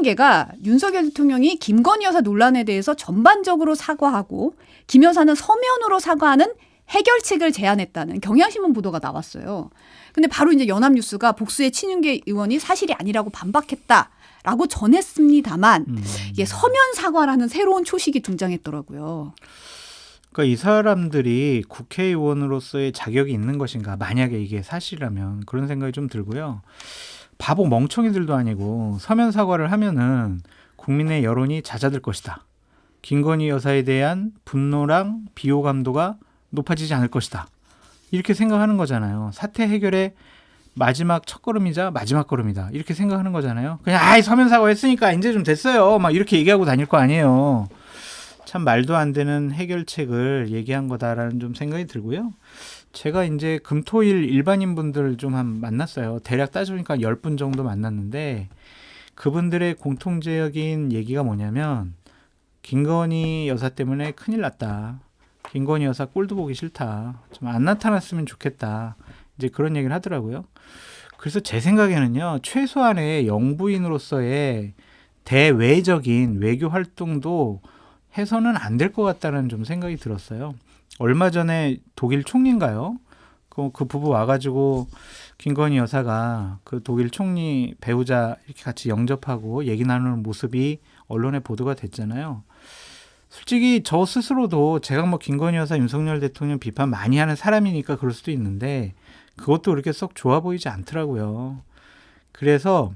단계가 윤석열 대통령이 김건희 여사 논란에 대해서 전반적으로 사과하고 김 여사는 서면으로 사과하는 해결책을 제안했다는 경향신문 보도가 나왔어요. 근데 바로 이제 연합뉴스가 복수의 친윤계 의원이 사실이 아니라고 반박했다라고 전했습니다만 이게 서면 사과라는 새로운 초식이 등장했더라고요. 그러니까 이 사람들이 국회의원으로서의 자격이 있는 것인가, 만약에 이게 사실이라면 그런 생각이 좀 들고요. 바보 멍청이들도 아니고 서면 사과를 하면은 국민의 여론이 잦아들 것이다. 김건희 여사에 대한 분노랑 비호감도가 높아지지 않을 것이다. 이렇게 생각하는 거잖아요. 사태 해결의 마지막 첫걸음이자 마지막 걸음이다. 이렇게 생각하는 거잖아요. 그냥 서면 사과했으니까 이제 좀 됐어요. 막 이렇게 얘기하고 다닐 거 아니에요. 참 말도 안 되는 해결책을 얘기한 거다라는 좀 생각이 들고요. 제가 이제 금토일 일반인 분들 좀 만났어요. 대략 따져보니까 10분 정도 만났는데 그분들의 공통적인 얘기가 뭐냐면 김건희 여사 때문에 큰일 났다. 김건희 여사 꼴도 보기 싫다. 좀 안 나타났으면 좋겠다. 이제 그런 얘기를 하더라고요. 그래서 제 생각에는요. 최소한의 영부인으로서의 대외적인 외교 활동도 해서는 안 될 것 같다는 좀 생각이 들었어요. 얼마 전에 독일 총리인가요? 그 부부 와가지고 김건희 여사가 그 독일 총리 배우자 이렇게 같이 영접하고 얘기 나누는 모습이 언론에 보도가 됐잖아요. 솔직히 저 스스로도 제가 뭐 김건희 여사, 윤석열 대통령 비판 많이 하는 사람이니까 그럴 수도 있는데 그것도 그렇게 썩 좋아 보이지 않더라고요. 그래서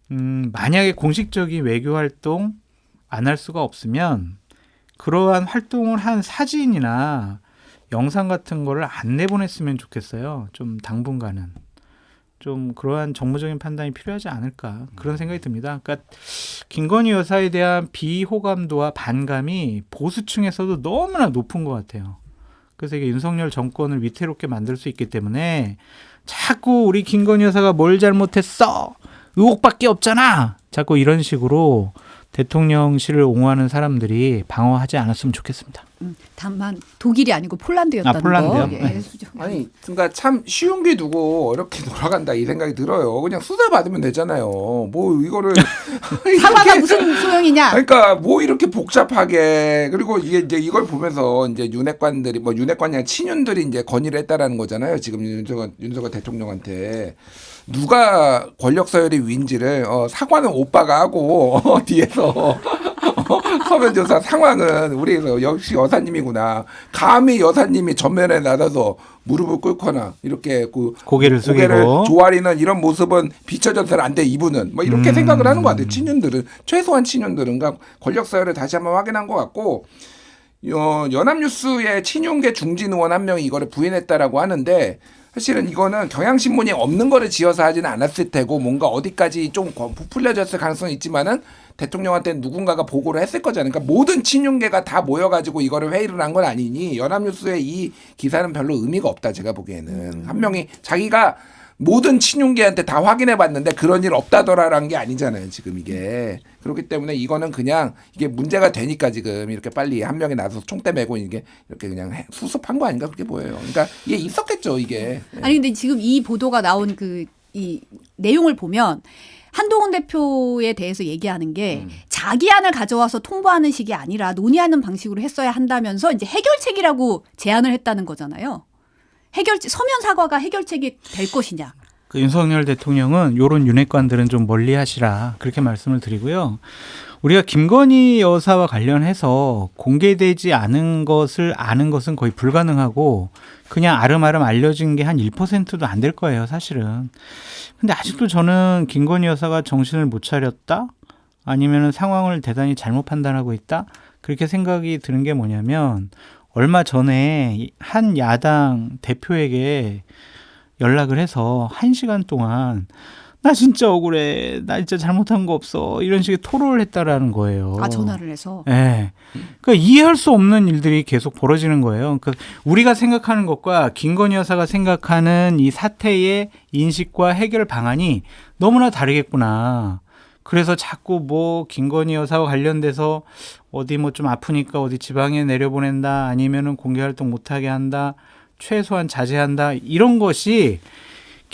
만약에 공식적인 외교 활동 안 할 수가 없으면 그러한 활동을 한 사진이나 영상 같은 거를 안 내보냈으면 좋겠어요. 좀 당분간은. 좀 그러한 정무적인 판단이 필요하지 않을까 그런 생각이 듭니다. 그러니까 김건희 여사에 대한 비호감도와 반감이 보수층에서도 너무나 높은 것 같아요. 그래서 이게 윤석열 정권을 위태롭게 만들 수 있기 때문에 자꾸 우리 김건희 여사가 뭘 잘못했어? 의혹밖에 없잖아. 자꾸 이런 식으로 대통령실을 옹호하는 사람들이 방어하지 않았으면 좋겠습니다. 다만 독일이 아니고 폴란드였다는 폴란드요? 거. 네. 아니, 그러니까 참 쉬운 게 두고 이렇게 돌아간다 이 생각이 들어요. 그냥 수사 받으면 되잖아요. 뭐 이거를 사과가 무슨 소용이냐? 그러니까 뭐 이렇게 복잡하게 그리고 이게 이제 이걸 보면서 이제 윤핵관들이 뭐 윤핵관이 아니라 친윤들이 이제 건의를 했다라는 거잖아요. 지금 윤석열 대통령한테. 누가 권력 서열이 위인지를 사과는 오빠가 하고 뒤에서 서면조사 상황은 우리 역시 여사님이구나. 감히 여사님이 전면에 나서서 무릎을 꿇거나 이렇게 고개를 숙이고 조아리는 이런 모습은 비춰져서는 안 돼. 이분은 뭐 이렇게 생각을 하는 것 같아요. 친윤들은 최소한 친윤들은 그러니까 권력 서열을 다시 한번 확인한 것 같고 연합뉴스의 친윤계 중진 의원 한 명이 이거를 부인했다라고 하는데. 사실은 이거는 경향신문이 없는 거를 지어서 하지는 않았을 테고 뭔가 어디까지 좀 부풀려졌을 가능성이 있지만은 대통령한테 누군가가 보고를 했을 거잖아요. 그러니까 모든 친윤계가 다 모여가지고 이거를 회의를 한 건 아니니 연합뉴스의 이 기사는 별로 의미가 없다 제가 보기에는. 한 명이 자기가 모든 친윤계한테 다 확인해 봤는데 그런 일 없다더라라는 게 아니잖아요. 지금 이게. 그렇기 때문에 이거는 그냥 이게 문제가 되니까 지금 이렇게 빨리 한 명이 나서서 총대 메고 이게 이렇게 그냥 수습한 거 아닌가 그렇게 보여요. 그러니까 이게 있었겠죠 이게. 아니 근데 지금 이 보도가 나온 이 내용을 보면 한동훈 대표에 대해서 얘기하는 게 자기 안을 가져와서 통보하는 식이 아니라 논의하는 방식으로 했어야 한다면서 이제 해결책이라고 제안을 했다는 거잖아요. 서면 사과가 해결책이 될 것이냐. 그 윤석열 대통령은 이런 윤핵관들은 좀 멀리하시라 그렇게 말씀을 드리고요. 우리가 김건희 여사와 관련해서 공개되지 않은 것을 아는 것은 거의 불가능하고 그냥 아름아름 알려진 게 한 1%도 안 될 거예요, 사실은. 근데 아직도 저는 김건희 여사가 정신을 못 차렸다? 아니면 상황을 대단히 잘못 판단하고 있다? 그렇게 생각이 드는 게 뭐냐면 얼마 전에 한 야당 대표에게 연락을 해서 1시간 동안 나 진짜 억울해. 나 진짜 잘못한 거 없어. 이런 식의 토로를 했다라는 거예요. 아, 전화를 해서? 네. 그러니까 이해할 수 없는 일들이 계속 벌어지는 거예요. 그러니까 우리가 생각하는 것과 김건희 여사가 생각하는 이 사태의 인식과 해결 방안이 너무나 다르겠구나. 그래서 자꾸 뭐 김건희 여사와 관련돼서 어디 뭐 좀 아프니까 어디 지방에 내려보낸다. 아니면은 공개 활동 못하게 한다. 최소한 자제한다. 이런 것이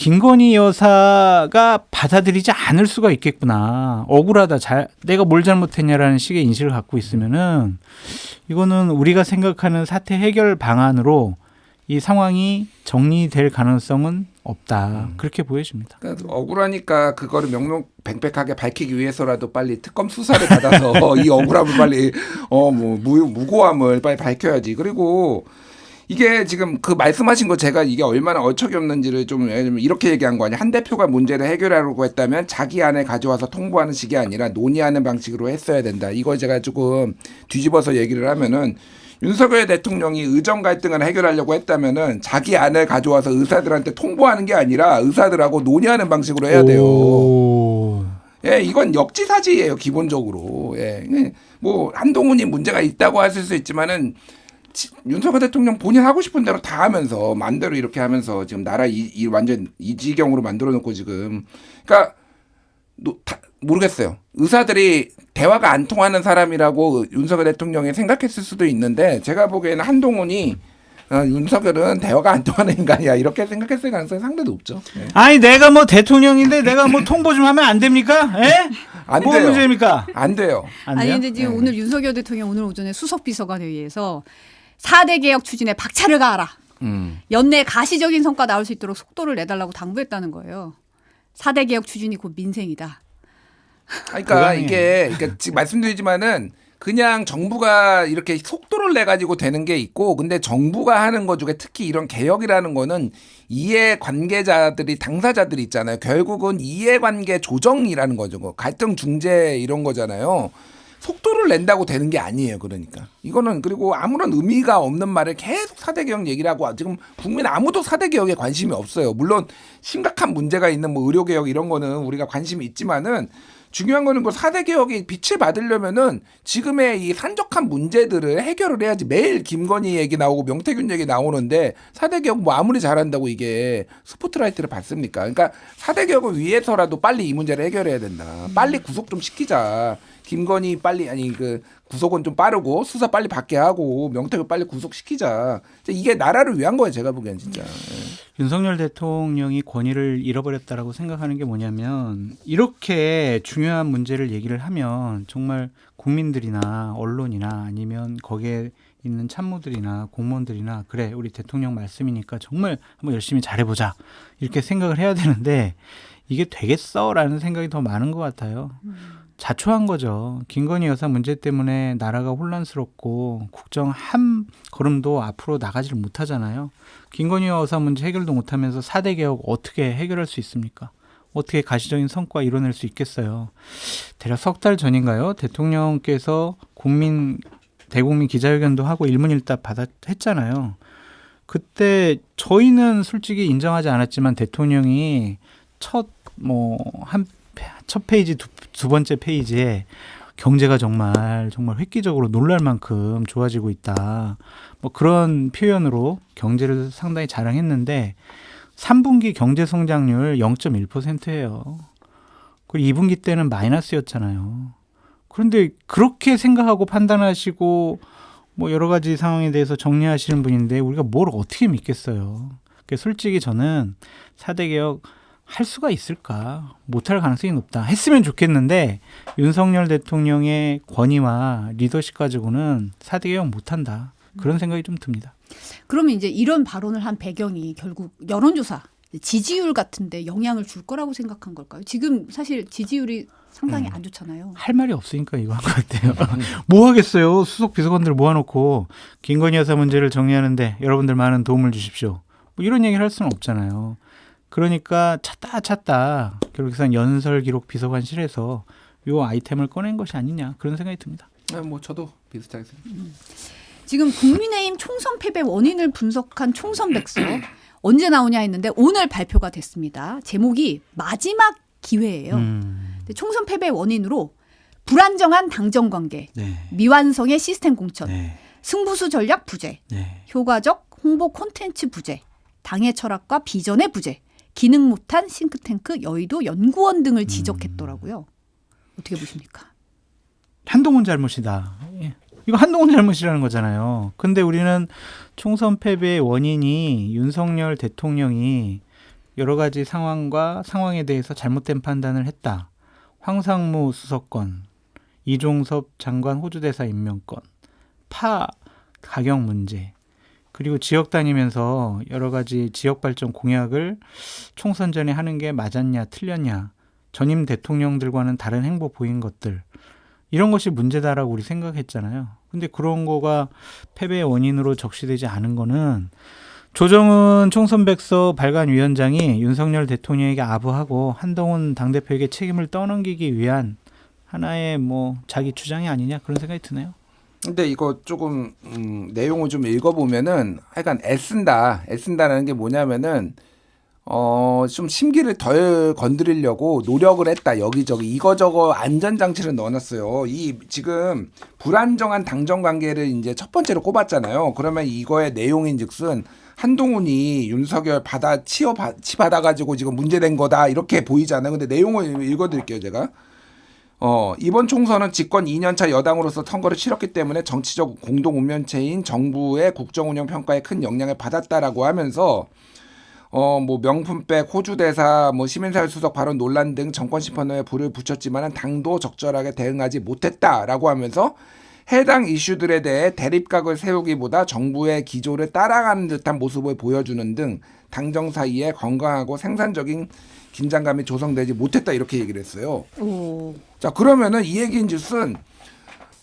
김건희 여사가 받아들이지 않을 수가 있겠구나. 억울하다. 내가 뭘 잘못했냐라는 식의 인식을 갖고 있으면은 이거는 우리가 생각하는 사태 해결 방안으로 이 상황이 정리될 가능성은 없다. 그렇게 보여집니다. 그러니까 억울하니까 그거를 명명백백하게 밝히기 위해서라도 빨리 특검 수사를 받아서 이 억울함을 빨리 무고함을 빨리 밝혀야지. 그리고 이게 지금 그 말씀하신 거 제가 이게 얼마나 어처구니 없는지를 좀 이렇게 얘기한 거 아니야. 한 대표가 문제를 해결하려고 했다면 자기 안에 가져와서 통보하는 식이 아니라 논의하는 방식으로 했어야 된다. 이걸 제가 조금 뒤집어서 얘기를 하면은 윤석열 대통령이 의정 갈등을 해결하려고 했다면은 자기 안을 가져와서 의사들한테 통보하는 게 아니라 의사들하고 논의하는 방식으로 해야 돼요. 예, 이건 역지사지예요, 기본적으로. 예, 뭐 한동훈이 문제가 있다고 하실 수 있지만은 윤석열 대통령 본인 하고 싶은 대로 다 하면서 마음대로 이렇게 하면서 지금 나라 완전 이 지경으로 만들어 놓고 지금 그러니까 모르겠어요. 의사들이 대화가 안 통하는 사람이라고 윤석열 대통령이 생각했을 수도 있는데 제가 보기에는 한동훈이 윤석열은 대화가 안 통하는 인간이야 이렇게 생각했을 가능성이 상당히 높죠. 네. 아니 내가 뭐 대통령인데 내가 뭐 통보 좀 하면 안 됩니까? 예? 안 뭐가 돼요. 문제입니까? 안 돼요. 안 아니 돼요? 근데 지금 네. 오늘 윤석열 대통령 오늘 오전에 수석비서관회의에서 4대 개혁 추진에 박차를 가하라. 연내 가시적인 성과 나올 수 있도록 속도를 내달라고 당부했다는 거예요. 4대 개혁 추진이 곧 민생이다. 그러니까 이게 그러니까 지금 말씀드리지만은 그냥 정부가 이렇게 속도를 내 가지고 되는 게 있고 근데 정부가 하는 것 중에 특히 이런 개혁이라는 거는 이해관계자들이 당사자들이 있잖아요. 결국은 이해관계 조정이라는 거죠. 갈등 중재 이런 거잖아요. 속도를 낸다고 되는 게 아니에요. 그러니까 이거는 그리고 아무런 의미가 없는 말을 계속 4대 개혁 얘기를 하고 지금 국민 아무도 4대 개혁에 관심이 없어요. 물론 심각한 문제가 있는 뭐 의료 개혁 이런 거는 우리가 관심이 있지만은 중요한 거는 그 4대 개혁이 빛을 받으려면은 지금의 이 산적한 문제들을 해결을 해야지. 매일 김건희 얘기 나오고 명태균 얘기 나오는데 4대 개혁 뭐 아무리 잘한다고 이게 스포트라이트를 받습니까? 그러니까 4대 개혁을 위해서라도 빨리 이 문제를 해결해야 된다. 빨리 구속 좀 시키자. 김건희 빨리 그 구속은 좀 빠르고 수사 빨리 받게 하고 명태균 빨리 구속시키자. 이게 나라를 위한 거예요. 제가 보기엔 진짜. 윤석열 대통령이 권위를 잃어버렸다라고 생각하는 게 뭐냐면 이렇게 중요한 문제를 얘기를 하면 정말 국민들이나 언론이나 아니면 거기에 있는 참모들이나 공무원들이나 그래 우리 대통령 말씀이니까 정말 한번 열심히 잘해보자 이렇게 생각을 해야 되는데 이게 되겠어라는 생각이 더 많은 것 같아요. 자초한 거죠. 김건희 여사 문제 때문에 나라가 혼란스럽고 국정 한 걸음도 앞으로 나가지를 못하잖아요. 김건희 여사 문제 해결도 못하면서 4대 개혁 어떻게 해결할 수 있습니까? 어떻게 가시적인 성과 이뤄낼 수 있겠어요? 대략 석 달 전인가요? 대통령께서 대국민 기자회견도 하고 일문일답 했잖아요. 그때 저희는 솔직히 인정하지 않았지만 대통령이 첫 페이지 두 번째 페이지에 경제가 정말 획기적으로 놀랄 만큼 좋아지고 있다. 뭐 그런 표현으로 경제를 상당히 자랑했는데 3분기 경제 성장률 0.1%예요. 그리고 2분기 때는 마이너스였잖아요. 그런데 그렇게 생각하고 판단하시고 뭐 여러 가지 상황에 대해서 정리하시는 분인데 우리가 뭘 어떻게 믿겠어요. 그러니까 솔직히 저는 4대 개혁 할 수가 있을까? 못할 가능성이 높다. 했으면 좋겠는데 윤석열 대통령의 권위와 리더십 가지고는 4대 개혁 못한다. 그런 생각이 좀 듭니다. 그러면 이제 이런 발언을 한 배경이 결국 여론조사, 지지율 같은데 영향을 줄 거라고 생각한 걸까요? 지금 사실 지지율이 상당히 안 좋잖아요. 할 말이 없으니까 이거 한 것 같아요. 뭐 하겠어요. 수석 비서관들 모아놓고 김건희 여사 문제를 정리하는데 여러분들 많은 도움을 주십시오. 뭐 이런 얘기를 할 수는 없잖아요. 그러니까 찾다 결국에는 연설기록 비서관실에서 요 아이템을 꺼낸 것이 아니냐 그런 생각이 듭니다. 뭐 저도 비슷하게 생각합니다. 지금 국민의힘 총선 패배 원인을 분석한 총선 백서 언제 나오냐 했는데 오늘 발표가 됐습니다. 제목이 마지막 기회예요. 근데 총선 패배 원인으로 불안정한 당정 관계, 네. 미완성의 시스템 공천, 네. 승부수 전략 부재, 네. 효과적 홍보 콘텐츠 부재, 당의 철학과 비전의 부재, 기능 못한 싱크탱크 여의도 연구원 등을 지적했더라고요. 어떻게 보십니까? 한동훈 잘못이다. 이거 한동훈 잘못이라는 거잖아요. 근데 우리는 총선 패배의 원인이 윤석열 대통령이 여러 가지 상황에 대해서 잘못된 판단을 했다. 황상무 수석건, 이종섭 장관 호주대사 임명건, 파 가격 문제, 그리고 지역 다니면서 여러 가지 지역 발전 공약을 총선 전에 하는 게 맞았냐 틀렸냐, 전임 대통령들과는 다른 행보 보인 것들, 이런 것이 문제다라고 우리 생각했잖아요. 근데 그런 거가 패배의 원인으로 적시되지 않은 거는 조정은 총선백서 발간위원장이 윤석열 대통령에게 아부하고 한동훈 당대표에게 책임을 떠넘기기 위한 하나의 자기 주장이 아니냐 그런 생각이 드네요. 근데 이거 조금 내용을 좀 읽어보면은 하여간 애쓴다라는 게 뭐냐면은 좀 심기를 덜 건드리려고 노력을 했다. 여기저기 이거저거 안전장치를 넣어놨어요. 이 지금 불안정한 당정 관계를 이제 첫 번째로 꼽았잖아요. 그러면 이거의 내용인즉슨 한동훈이 윤석열 치받아가지고 지금 문제된 거다 이렇게 보이잖아요. 근데 내용을 읽어드릴게요, 제가. 이번 총선은 집권 2년차 여당으로서 선거를 치렀기 때문에 정치적 공동 운명체인 정부의 국정운영 평가에 큰 영향을 받았다라고 하면서 명품백, 호주대사, 시민사회 수석 발언 논란 등 정권 심판에 불을 붙였지만 당도 적절하게 대응하지 못했다라고 하면서 해당 이슈들에 대해 대립각을 세우기보다 정부의 기조를 따라가는 듯한 모습을 보여주는 등 당정 사이에 건강하고 생산적인 긴장감이 조성되지 못했다 이렇게 얘기를 했어요. 오. 자, 그러면은 이 얘기인즉슨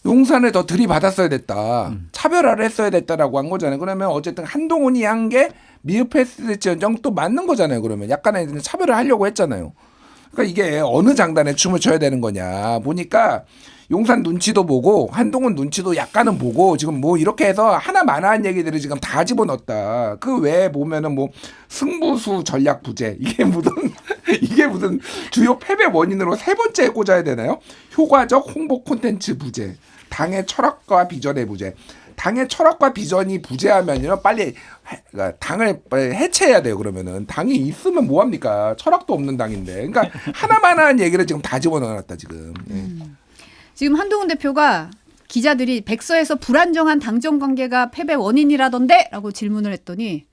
용산을 더 들이받았어야 됐다. 차별화를 했어야 됐다라고 한 거잖아요. 그러면 어쨌든 한동훈이 한 게 미흡했을지언정 또 맞는 거잖아요. 그러면 약간의 차별을 하려고 했잖아요. 그러니까 이게 어느 장단에 춤을 춰야 되는 거냐 보니까 용산 눈치도 보고 한동훈 눈치도 약간은 보고 지금 이렇게 해서 하나마나한 얘기들을 지금 다 집어넣었다. 그 외에 보면은 승부수 전략 부재 이게 무슨 주요 패배 원인으로 세 번째에 꽂아야 되나요? 효과적 홍보 콘텐츠 부재, 당의 철학과 비전의 부재. 당의 철학과 비전이 부재하면요 빨리 당을 해체해야 돼요. 그러면은 당이 있으면 뭐 합니까? 철학도 없는 당인데. 그러니까 하나마나한 얘기를 지금 다 집어넣어놨다 지금. 지금 한동훈 대표가 기자들이 백서에서 불안정한 당정 관계가 패배 원인이라던데? 라고 질문을 했더니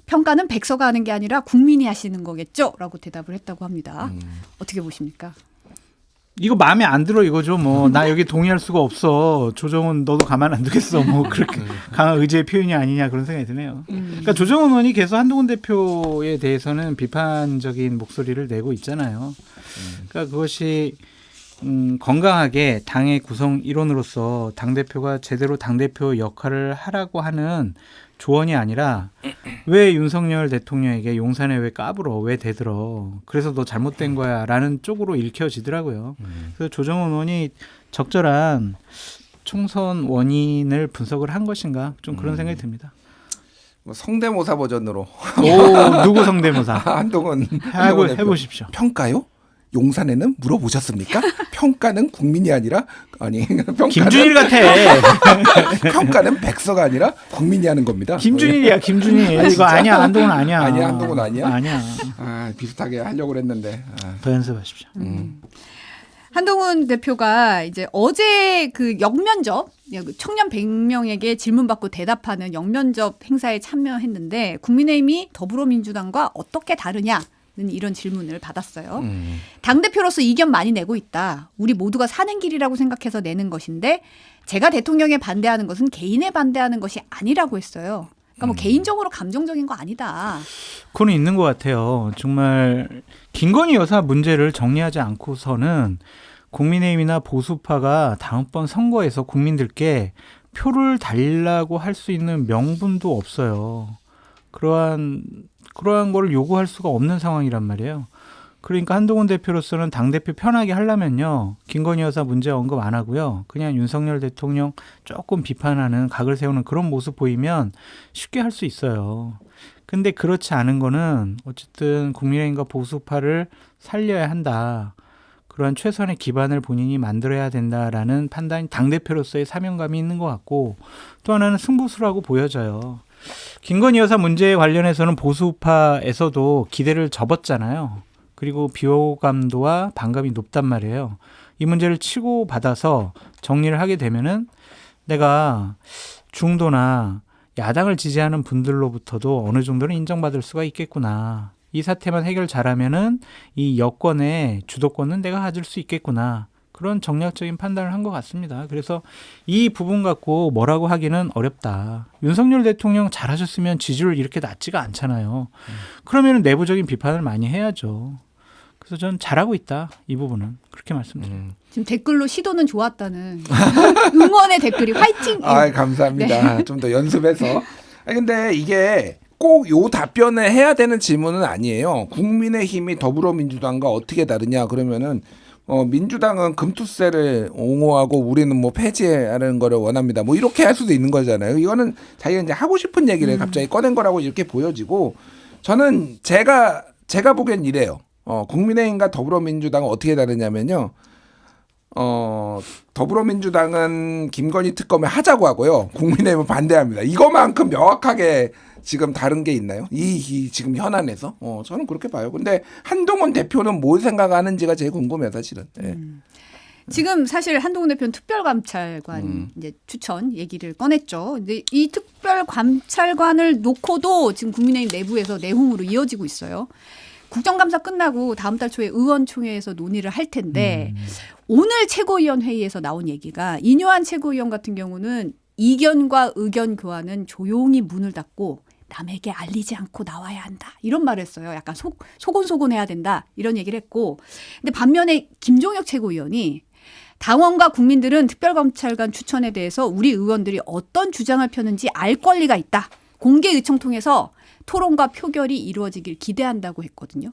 평가는 백서가 하는 게 아니라 국민이 하시는 거겠죠? 라고 대답을 했다고 합니다. 어떻게 보십니까? 이거 마음에 안 들어 이거죠. 나 여기 동의할 수가 없어. 조정은 너도 가만 안 두겠어. 그렇게 강한 의지의 표현이 아니냐 그런 생각이 드네요. 그러니까 조정은 의원이 계속 한동훈 대표에 대해서는 비판적인 목소리를 내고 있잖아요. 그러니까 그것이 건강하게 당의 구성 일원으로서 당대표가 제대로 당대표 역할을 하라고 하는 조언이 아니라 왜 윤석열 대통령에게 용산에 왜 까불어 왜 대들어 그래서 너 잘못된 거야 라는 쪽으로 읽혀지더라고요. 그래서 조정은 의원이 적절한 총선 원인을 분석을 한 것인가 좀 그런 생각이 듭니다. 성대모사 버전으로 오, 누구 성대모사 한동훈 해보십시오. 평가요? 용산에는 물어보셨습니까? 평가는 국민이 아니라 김준일 같아. 평가는 백서가 아니라 국민이 하는 겁니다. 김준일이야 김준일. 이거 아니야 한동훈 아니야. 아니야 한동훈 아니야? 아니야. 비슷하게 하려고 했는데. 더 연습하십시오. 한동훈 대표가 이제 어제 그 영면접 청년 100명에게 질문받고 대답하는 영면접 행사에 참여했는데 국민의힘이 더불어민주당과 어떻게 다르냐? 이런 질문을 받았어요. 당대표로서 이견 많이 내고 있다. 우리 모두가 사는 길이라고 생각해서 내는 것인데 제가 대통령에 반대하는 것은 개인에 반대하는 것이 아니라고 했어요. 그러니까 개인적으로 감정적인 거 아니다. 그건 있는 것 같아요. 정말 김건희 여사 문제를 정리하지 않고서는 국민의힘이나 보수파가 다음번 선거에서 국민들께 표를 달라고 할 수 있는 명분도 없어요. 그러한 걸 요구할 수가 없는 상황이란 말이에요. 그러니까 한동훈 대표로서는 당대표 편하게 하려면요. 김건희 여사 문제 언급 안 하고요. 그냥 윤석열 대통령 조금 비판하는 각을 세우는 그런 모습 보이면 쉽게 할 수 있어요. 근데 그렇지 않은 거는 어쨌든 국민의힘과 보수파를 살려야 한다. 그러한 최소한의 기반을 본인이 만들어야 된다라는 판단이 당대표로서의 사명감이 있는 것 같고 또 하나는 승부수라고 보여져요. 김건희 여사 문제에 관련해서는 보수파에서도 기대를 접었잖아요. 그리고 비호감도와 반감이 높단 말이에요. 이 문제를 치고 받아서 정리를 하게 되면은 내가 중도나 야당을 지지하는 분들로부터도 어느 정도는 인정받을 수가 있겠구나. 이 사태만 해결 잘하면은 이 여권의 주도권은 내가 가질 수 있겠구나. 그런 정략적인 판단을 한 것 같습니다. 그래서 이 부분 갖고 뭐라고 하기는 어렵다. 윤석열 대통령 잘하셨으면 지지율 이렇게 낮지가 않잖아요. 그러면 내부적인 비판을 많이 해야죠. 그래서 전 잘하고 있다. 이 부분은 그렇게 말씀드려요. 지금 댓글로 시도는 좋았다는 응원의 댓글이 화이팅. 아, 감사합니다. 좀 더 연습해서. 아니, 근데 이게 꼭 요 답변을 해야 되는 질문은 아니에요. 국민의힘이 더불어민주당과 어떻게 다르냐 그러면은 민주당은 금투세를 옹호하고 우리는 뭐 폐지하는 거를 원합니다. 뭐 이렇게 할 수도 있는 거잖아요. 이거는 자기가 이제 하고 싶은 얘기를 갑자기 꺼낸 거라고 이렇게 보여지고 저는 제가 보기엔 이래요. 국민의힘과 더불어민주당은 어떻게 다르냐면요. 더불어민주당은 김건희 특검을 하자고 하고요. 국민의힘은 반대합니다. 이거만큼 명확하게 지금 다른 게 있나요? 이 지금 현안에서? 저는 그렇게 봐요. 근데 한동훈 대표는 뭘 생각하는지가 제일 궁금해요, 사실은. 네. 지금 사실 한동훈 대표는 특별감찰관 이제 추천 얘기를 꺼냈죠. 근데 이 특별감찰관을 놓고도 지금 국민의힘 내부에서 내홍으로 이어지고 있어요. 국정감사 끝나고 다음 달 초에 의원총회에서 논의를 할 텐데 오늘 최고위원회의에서 나온 얘기가 이뇨한 최고위원 같은 경우는 이견과 의견 교환은 조용히 문을 닫고 남에게 알리지 않고 나와야 한다. 이런 말을 했어요. 약간 소곤소곤해야 된다. 이런 얘기를 했고. 근데 반면에 김종혁 최고위원이 당원과 국민들은 특별감찰관 추천에 대해서 우리 의원들이 어떤 주장을 펴는지 알 권리가 있다. 공개 의총 통해서 토론과 표결이 이루어지길 기대한다고 했거든요.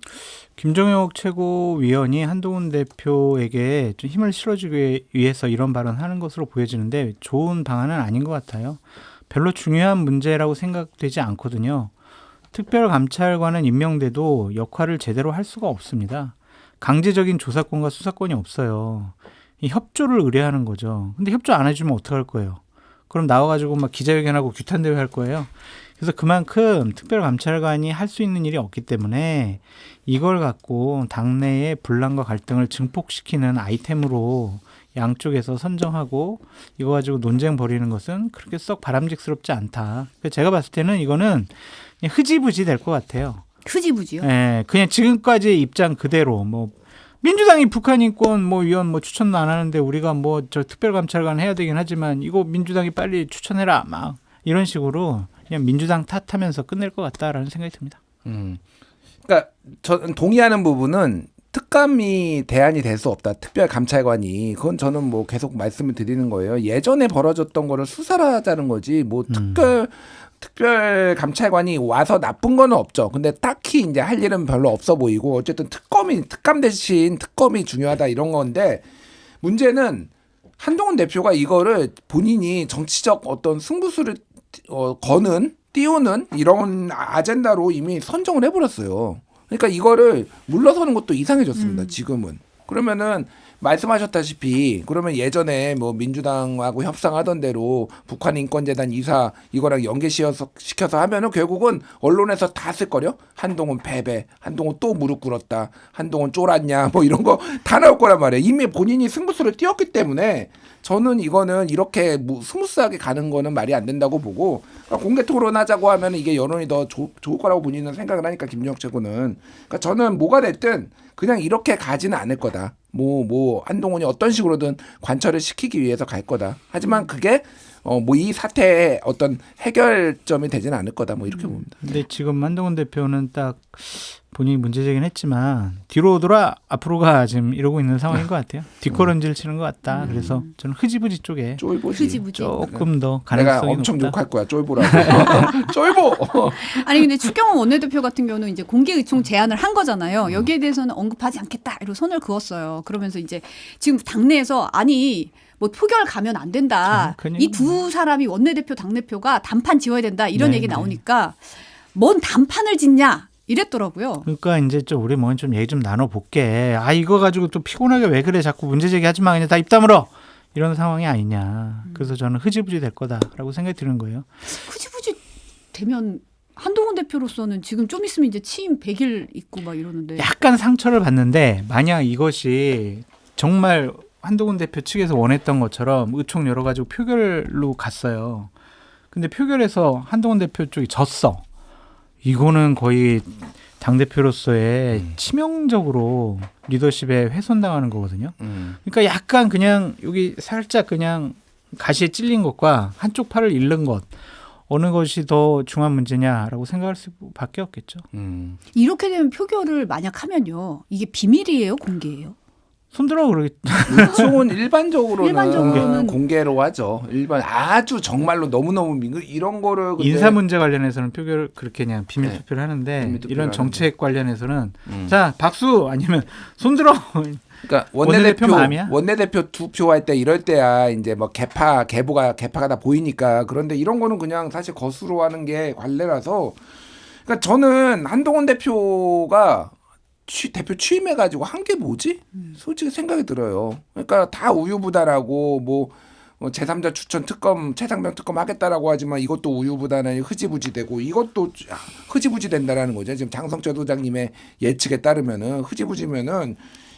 김종혁 최고위원이 한동훈 대표에게 좀 힘을 실어주기 위해서 이런 발언하는 것으로 보여지는데 좋은 방안은 아닌 것 같아요. 별로 중요한 문제라고 생각되지 않거든요. 특별감찰관은 임명돼도 역할을 제대로 할 수가 없습니다. 강제적인 조사권과 수사권이 없어요. 이 협조를 의뢰하는 거죠. 근데 협조 안 해주면 어떡할 거예요? 그럼 나와가지고 막 기자회견하고 규탄대회 할 거예요. 그래서 그만큼 특별감찰관이 할 수 있는 일이 없기 때문에 이걸 갖고 당내의 분란과 갈등을 증폭시키는 아이템으로 양쪽에서 선정하고 이거 가지고 논쟁 벌이는 것은 그렇게 썩 바람직스럽지 않다. 제가 봤을 때는 이거는 그냥 흐지부지 될 것 같아요. 흐지부지요? 예, 그냥 지금까지의 입장 그대로 뭐 민주당이 북한 인권 뭐 위원 뭐 추천도 안 하는데 우리가 뭐 저 특별감찰관 해야 되긴 하지만 이거 민주당이 빨리 추천해라 막 이런 식으로 그냥 민주당 탓하면서 끝낼 것 같다라는 생각이 듭니다. 그러니까 저는 동의하는 부분은 특감이 대안이 될 수 없다. 특별감찰관이. 그건 저는 뭐 계속 말씀을 드리는 거예요. 예전에 벌어졌던 거를 수사를 하자는 거지. 뭐 특별감찰관이 와서 나쁜 건 없죠. 근데 딱히 이제 할 일은 별로 없어 보이고 어쨌든 특감 대신 특검이 중요하다 이런 건데 문제는 한동훈 대표가 이거를 본인이 정치적 어떤 승부수를 띄우는 이런 아젠다로 이미 선정을 해버렸어요. 그러니까 이거를 물러서는 것도 이상해졌습니다. 지금은. 그러면은 말씀하셨다시피 그러면 예전에 뭐 민주당하고 협상하던 대로 북한 인권재단 이사 이거랑 연계시켜서 하면은 결국은 언론에서 다 쓸 거려. 한동훈 패배, 한동훈 또 무릎 꿇었다, 한동훈 쫄았냐 뭐 이런 거 다 나올 거란 말이에요. 이미 본인이 승부수를 띄웠기 때문에 저는 이거는 이렇게 스무스하게 가는 거는 말이 안 된다고 보고 그러니까 공개 토론하자고 하면 이게 여론이 더 좋을 거라고 본인은 생각을 하니까 김종혁 최고는 그러니까 저는 뭐가 됐든 그냥 이렇게 가지는 않을 거다. 뭐 한동훈이 어떤 식으로든 관철을 시키기 위해서 갈 거다. 하지만 그게 뭐 이 사태의 어떤 해결점이 되지는 않을 거다. 뭐 이렇게 봅니다. 근데 지금 한동훈 대표는 딱 본인이 문제제기는 했지만 뒤로 돌아 앞으로 가 지금 이러고 있는 상황인 것 같아요. 뒷걸음질 치는 것 같다. 그래서 저는 흐지부지 쪽에 쫄보지. 조금 더 내가 가능성이 엄청 높다. 욕할 거야. 쫄보라고. 쫄보. 아니 근데 추경호 원내대표 같은 경우는 이제 공개 의총 제안을 한 거잖아요. 여기에 대해서는 언급하지 않겠다 이러고 손을 그었어요. 그러면서 이제 지금 당내에서 아니 뭐 표결 가면 안 된다. 이 두 사람이 원내대표 당내표가 단판 지어야 된다. 이런 얘기 나오니까 뭔 단판을 짓냐 이랬더라고요. 그러니까 이제 좀 우리 뭐 좀 얘기 좀 나눠볼게. 아 이거 가지고 또 피곤하게 왜 그래 자꾸 문제 제기하지 마 그냥 다 입 다물어 이런 상황이 아니냐. 그래서 저는 흐지부지 될 거다라고 생각이 드는 거예요. 흐지부지 되면 한동훈 대표로서는 지금 좀 있으면 이제 취임 100일 있고 막 이러는데 약간 상처를 받는데 만약 이것이 정말 한동훈 대표 측에서 원했던 것처럼 의총 열어가지고 표결로 갔어요. 근데 표결에서 한동훈 대표 쪽이 졌어. 이거는 거의 당대표로서의 치명적으로 리더십에 훼손당하는 거거든요. 그러니까 약간 그냥 여기 살짝 그냥 가시에 찔린 것과 한쪽 팔을 잃는 것 어느 것이 더 중요한 문제냐라고 생각할 수밖에 없겠죠. 이렇게 되면 표결을 만약 하면요. 이게 비밀이에요? 공개예요? 손들어 그러겠죠. 보통은 일반적으로는 일반적으로는 공개로 하죠. 일반 아주 정말로 너무너무 이런 거를 근데 인사 문제 관련해서는 표결을 그렇게 그냥 비밀 네. 투표를 하는데 비밀 투표를 이런 정책 관련해서는 자, 자 박수 아니면 손들어 그러니까 원내대표 마음이야? 원내대표 투표할 때 이럴 때야 이제 뭐 개파가 다 보이니까. 그런데 이런 거는 그냥 사실 거수로 하는 게 관례라서. 그러니까 저는 한동훈 대표가 대표 취임해가지고 한 게 뭐지? 솔직히 생각이 들어요. 그러니까 다 우유부단하고 뭐 제3자 추천 특검 최상병 특검 하겠다라고 하지만 이것도 우유부단하니 흐지부지되고 이것도 흐지부지된다라는 거죠. 지금 장성철 소장님의 예측에 따르면은 흐지부지면은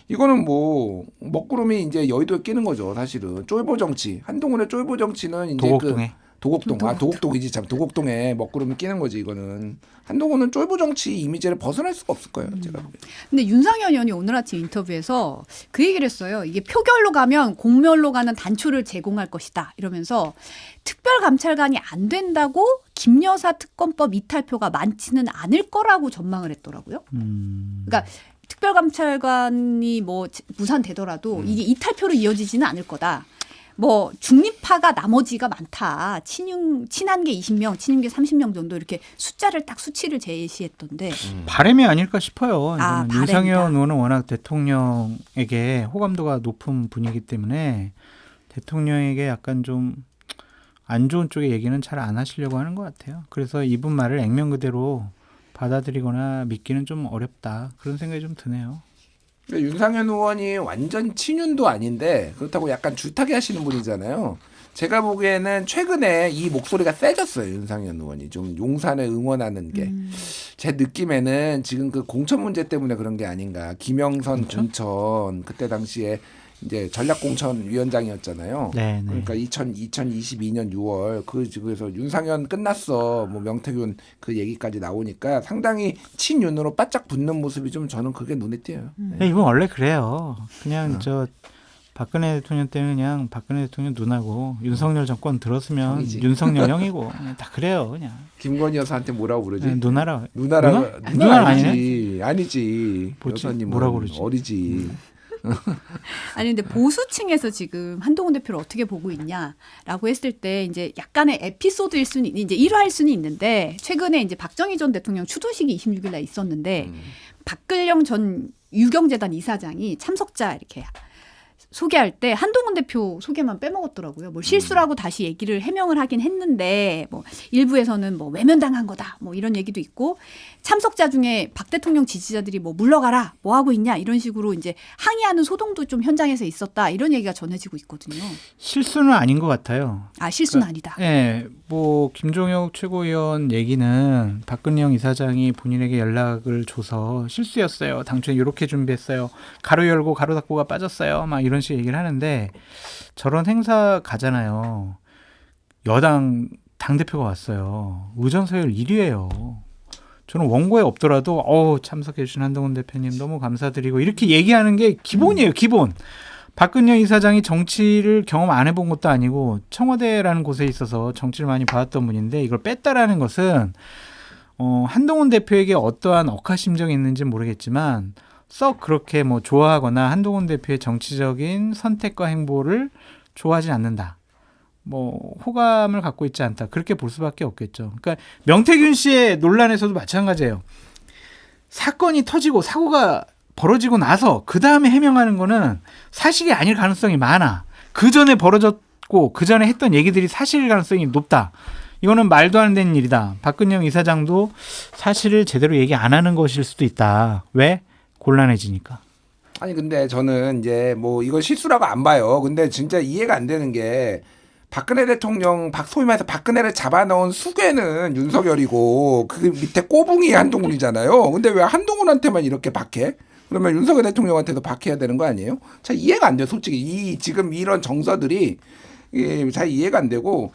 이거는 뭐 먹구름이 이제 여의도에 끼는 거죠. 사실은 쫄보 정치. 한동훈의 쫄보 정치는 이제 도곡동에 도곡동이지 참. 도곡동에 먹구름이 끼는 거지. 이거는 한동훈은 쫄보 정치 이미지를 벗어날 수가 없을 거예요. 제가 보기엔. 근데 윤상현 의원이 오늘 아침 인터뷰에서 그 얘기를 했어요. 이게 표결로 가면 공멸로 가는 단초를 제공할 것이다. 이러면서 특별감찰관이 안 된다고 김여사 특검법 이탈표가 많지는 않을 거라고 전망을 했더라고요. 그러니까 특별감찰관이 뭐 무산되더라도 이게 이탈표로 이어지지는 않을 거다. 뭐 중립파가 나머지가 많다. 친한 게 20명, 친윤 게 30명 정도 이렇게 숫자를 딱 수치를 제시했던데. 바람이 아닐까 싶어요. 아, 이거는 윤상현 바람이다. 의원은 워낙 대통령에게 호감도가 높은 분이기 때문에 대통령에게 약간 좀 안 좋은 쪽의 얘기는 잘 안 하시려고 하는 것 같아요. 그래서 이분 말을 액면 그대로 받아들이거나 믿기는 좀 어렵다. 그런 생각이 좀 드네요. 윤상현 의원이 완전 친윤도 아닌데 그렇다고 약간 줄타기 하시는 분이잖아요. 제가 보기에는 최근에 이 목소리가 세졌어요. 윤상현 의원이 좀 용산을 응원하는 게. 제 느낌에는 지금 그 공천 문제 때문에 그런 게 아닌가. 김영선 공천 그때 당시에 이제 전략공천위원장이었잖아요. 네, 네. 그러니까 2022년 6월 그래서 윤상현 끝났어 뭐 명태균 그 얘기까지 나오니까 상당히 친윤으로 바짝 붙는 모습이 좀 저는 그게 눈에 띄어요. 근데 이분 원래 그래요. 그냥 저 박근혜 대통령 때는 그냥 박근혜 대통령 눈하고 윤석열 정권 들었으면 형이지. 윤석열 형이고 그냥 다 그래요. 그냥 김건희 여사한테 뭐라고 부르지? 누나라. 누나라 누나 아니지. 아니지. 뭐지? 여사님은 뭐라고 그러지? 어리지. 아니 근데 보수층에서 지금 한동훈 대표를 어떻게 보고 있냐라고 했을 때 이제 약간의 에피소드일 수는 이제 일화일 수는 있는데 최근에 이제 박정희 전 대통령 추도식이 26일 날 있었는데 박근령 전 유경재단 이사장이 참석자 이렇게 소개할 때 한동훈 대표 소개만 빼먹었더라고요. 뭐 실수라고 다시 얘기를 해명을 하긴 했는데 뭐 일부에서는 뭐 외면당한 거다 뭐 이런 얘기도 있고 참석자 중에 박 대통령 지지자들이 뭐 물러가라 뭐 하고 있냐 이런 식으로 이제 항의하는 소동도 좀 현장에서 있었다 이런 얘기가 전해지고 있거든요. 실수는 아닌 것 같아요. 아 실수는 아니다. 네, 뭐 김종혁 최고위원 얘기는 박근영 이사장이 본인에게 연락을 줘서 실수였어요. 당초에 이렇게 준비했어요. 가로 열고 가로 닫고가 빠졌어요. 막 이런 식 얘기를 하는데 저런 행사 가잖아요. 여당 당대표가 왔어요. 의전서열 1위예요. 저는 원고에 없더라도 참석해 주신 한동훈 대표님 너무 감사드리고 이렇게 얘기하는 게 기본이에요. 기본. 박근영 이사장이 정치를 경험 안 해본 것도 아니고 청와대라는 곳에 있어서 정치를 많이 봐왔던 분인데 이걸 뺐다라는 것은 한동훈 대표에게 어떠한 억하심정이 있는지 모르겠지만 썩 그렇게 뭐 좋아하거나 한동훈 대표의 정치적인 선택과 행보를 좋아하지 않는다. 뭐 호감을 갖고 있지 않다. 그렇게 볼 수밖에 없겠죠. 그러니까 명태균 씨의 논란에서도 마찬가지예요. 사건이 터지고 사고가 벌어지고 나서 그 다음에 해명하는 거는 사실이 아닐 가능성이 많아. 그 전에 벌어졌고 그 전에 했던 얘기들이 사실일 가능성이 높다. 이거는 말도 안 되는 일이다. 박근영 이사장도 사실을 제대로 얘기 안 하는 것일 수도 있다. 왜? 곤란해지니까. 아니 근데 저는 이제 뭐 이거 실수라고 안 봐요. 근데 진짜 이해가 안 되는 게 박근혜 대통령 소위 말해서 박근혜를 잡아넣은 수괴는 윤석열이고 그 밑에 꼬붕이 한동훈이잖아요. 근데 왜 한동훈한테만 이렇게 박해? 그러면 윤석열 대통령한테도 박해야 되는 거 아니에요? 잘 이해가 안 돼요. 솔직히 지금 이런 정서들이 잘 이해가 안 되고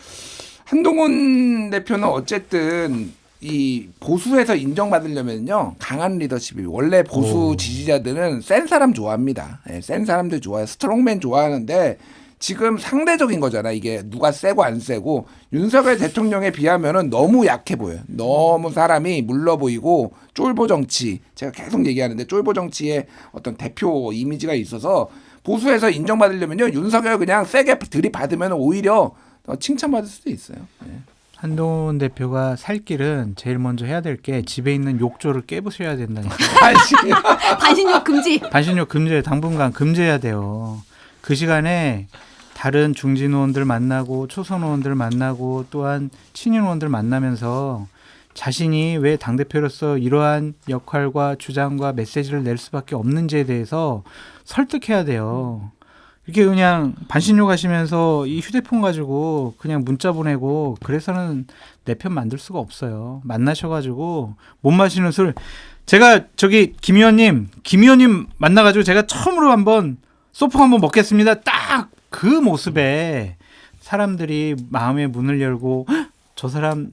한동훈 대표는 어쨌든 이 보수에서 인정받으려면요 강한 리더십이 원래 보수 오. 지지자들은 센 사람 좋아합니다. 예, 센 사람들 좋아해요. 스트롱맨 좋아하는데 지금 상대적인 거잖아. 이게 누가 세고 안 세고 윤석열 대통령에 비하면은 너무 약해 보여요. 너무 사람이 물러 보이고 쫄보 정치 제가 계속 얘기하는데 쫄보 정치의 어떤 대표 이미지가 있어서 보수에서 인정받으려면요 윤석열 그냥 세게 들이받으면 오히려 더 칭찬받을 수도 있어요. 예. 한동훈 대표가 살 길은 제일 먼저 해야 될 게 집에 있는 욕조를 깨부셔야 된다니까. 반신욕 금지. 반신욕 금지해 당분간 금지해야 돼요. 그 시간에 다른 중진 의원들 만나고 초선 의원들 만나고 또한 친윤 의원들 만나면서 자신이 왜 당대표로서 이러한 역할과 주장과 메시지를 낼 수밖에 없는지에 대해서 설득해야 돼요. 이렇게 그냥 반신욕 하시면서 이 휴대폰 가지고 그냥 문자 보내고 그래서는 내 편 만들 수가 없어요. 만나셔가지고 못 마시는 술. 제가 저기 김 의원님 만나가지고 제가 처음으로 한번 소풍 한번 먹겠습니다. 딱 그 모습에 사람들이 마음의 문을 열고 "헉, 저 사람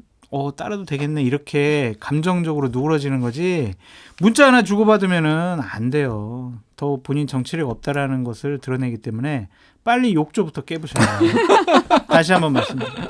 따라도 되겠네 이렇게 감정적으로 누그러지는 거지 문자 하나 주고받으면은 안 돼요. 더 본인 정치력 없다라는 것을 드러내기 때문에 빨리 욕조부터 깨부셔야 돼요. 다시 한번 말씀드립니다.